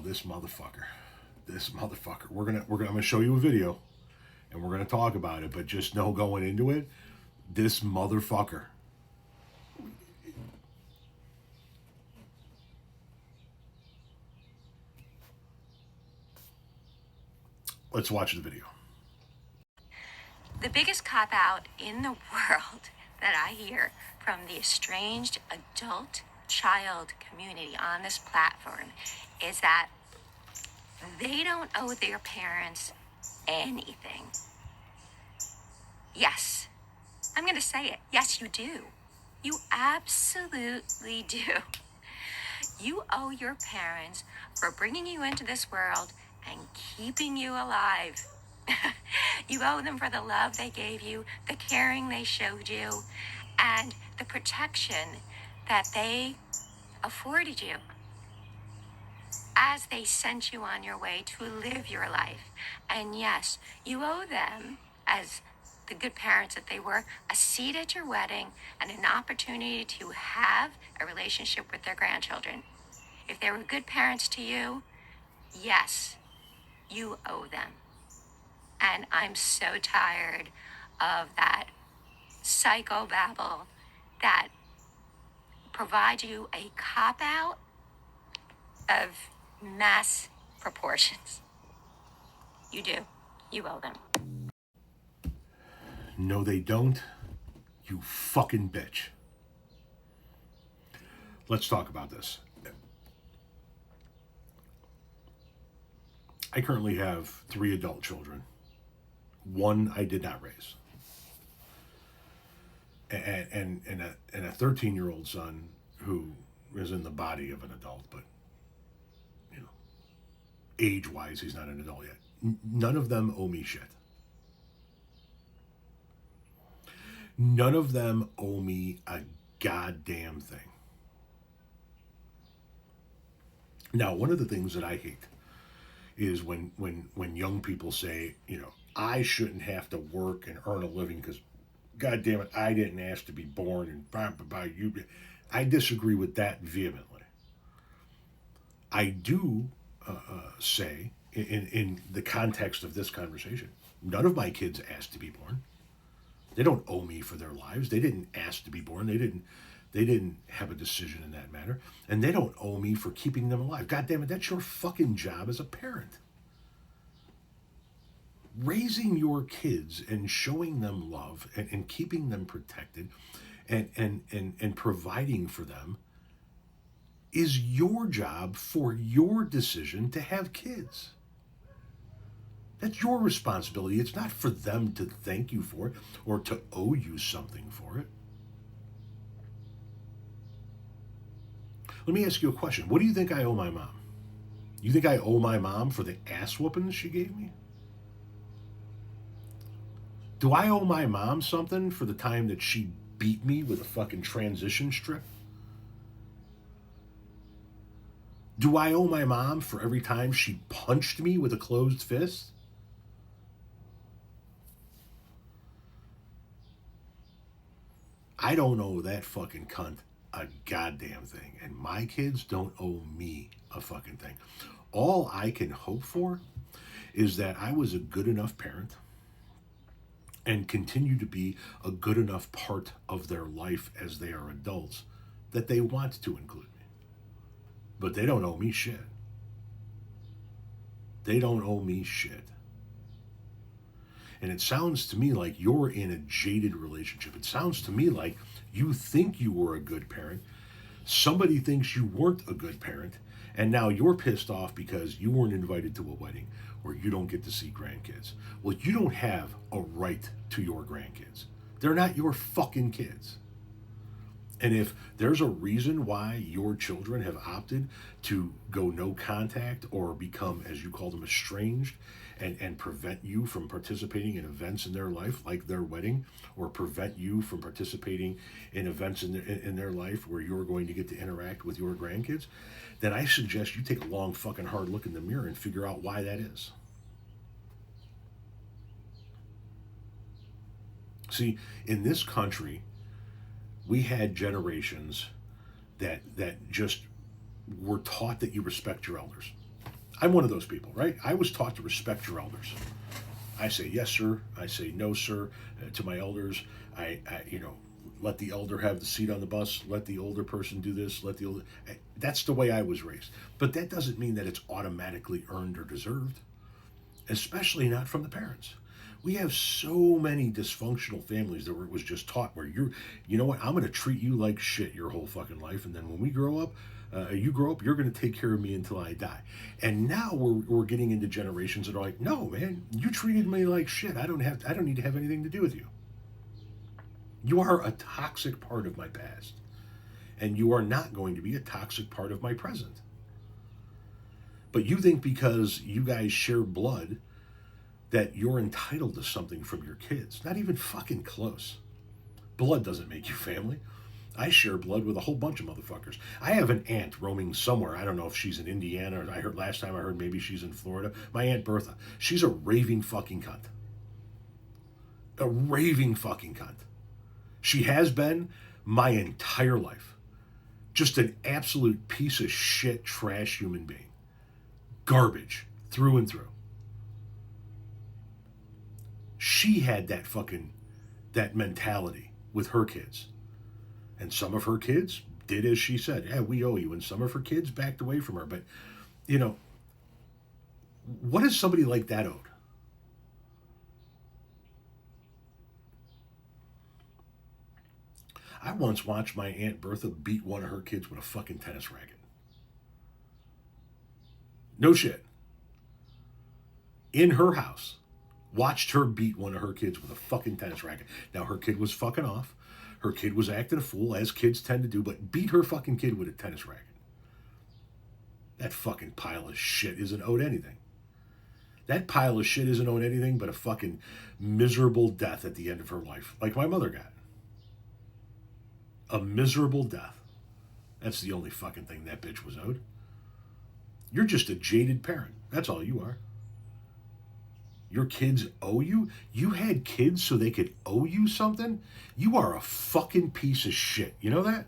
this motherfucker. I'm gonna show you a video, and we're gonna talk about it. But just know going into it, this motherfucker. Let's watch the video. The biggest cop-out in the world that I hear from the estranged adult-child community on this platform is that they don't owe their parents anything. Yes, I'm going to say it. Yes, you do. You absolutely do. You owe your parents for bringing you into this world and keeping you alive. You owe them for the love they gave you, the caring they showed you, and the protection that they afforded you as they sent you on your way to live your life. And yes, you owe them, as the good parents that they were, a seat at your wedding and an opportunity to have a relationship with their grandchildren. If they were good parents to you, yes, you owe them. And I'm so tired of that psychobabble that provides you a cop-out of mass proportions. You do. You owe them. No, they don't. You fucking bitch. Let's talk about this. I currently have 3 adult children. 1 I did not raise. And a 13-year-old son who is in the body of an adult, but, you know, age-wise, he's not an adult yet. None of them owe me shit. None of them owe me a goddamn thing. Now, one of the things that I hate is when young people say, you know, I shouldn't have to work and earn a living because, God damn it, I didn't ask to be born and blah, blah, blah, you. I disagree with that vehemently. I do say, in the context of this conversation, none of my kids asked to be born. They don't owe me for their lives. They didn't ask to be born. They didn't have a decision in that matter. And they don't owe me for keeping them alive. God damn it, that's your fucking job as a parent. Raising your kids and showing them love and keeping them protected and providing for them is your job for your decision to have kids. That's your responsibility. It's not for them to thank you for it or to owe you something for it. Let me ask you a question. What do you think I owe my mom? You think I owe my mom for the ass whooping she gave me? Do I owe my mom something for the time that she beat me with a fucking transition strip? Do I owe my mom for every time she punched me with a closed fist? I don't owe that fucking cunt a goddamn thing. And my kids don't owe me a fucking thing. All I can hope for is that I was a good enough parent and continue to be a good enough part of their life as they are adults that they want to include me. But they don't owe me shit. They don't owe me shit. And it sounds to me like you're in a jaded relationship. It sounds to me like you think you were a good parent. Somebody thinks you weren't a good parent. And now you're pissed off because you weren't invited to a wedding or you don't get to see grandkids. Well, you don't have a right to your grandkids. They're not your fucking kids. And if there's a reason why your children have opted to go no contact or become, as you call them, estranged and prevent you from participating in events in their life like their wedding, or prevent you from participating in events in their life where you're going to get to interact with your grandkids, then I suggest you take a long fucking hard look in the mirror and figure out why that is. See, in this country, we had generations that just were taught that you respect your elders. I'm one of those people, right? I was taught to respect your elders. I say yes, sir. I say no, sir, to my elders. Let the elder have the seat on the bus. Let the older person do this. That's the way I was raised. But that doesn't mean that it's automatically earned or deserved, especially not from the parents. We have so many dysfunctional families that where it was just taught where you know what, I'm going to treat you like shit your whole fucking life. And then when we grow up, you grow up, you're going to take care of me until I die. And now we're getting into generations that are like, no, man, you treated me like shit. I don't need to have anything to do with you. You are a toxic part of my past. And you are not going to be a toxic part of my present. But you think because you guys share blood that you're entitled to something from your kids. Not even fucking close. Blood doesn't make you family. I share blood with a whole bunch of motherfuckers. I have an aunt roaming somewhere. I don't know if she's in Indiana, or last time I heard maybe she's in Florida. My Aunt Bertha. She's a raving fucking cunt. A raving fucking cunt. She has been my entire life. Just an absolute piece of shit, trash human being. Garbage. Through and through. She had that mentality with her kids. And some of her kids did as she said. Yeah, we owe you. And some of her kids backed away from her. But, what is somebody like that owed? I once watched my Aunt Bertha beat one of her kids with a fucking tennis racket. No shit. In her house. Watched her beat one of her kids with a fucking tennis racket. Now, her kid was fucking off. Her kid was acting a fool, as kids tend to do, but beat her fucking kid with a tennis racket. That fucking pile of shit isn't owed anything. That pile of shit isn't owed anything but a fucking miserable death at the end of her life, like my mother got. A miserable death. That's the only fucking thing that bitch was owed. You're just a jaded parent. That's all you are. Your kids owe you? You had kids so they could owe you something? You are a fucking piece of shit. You know that?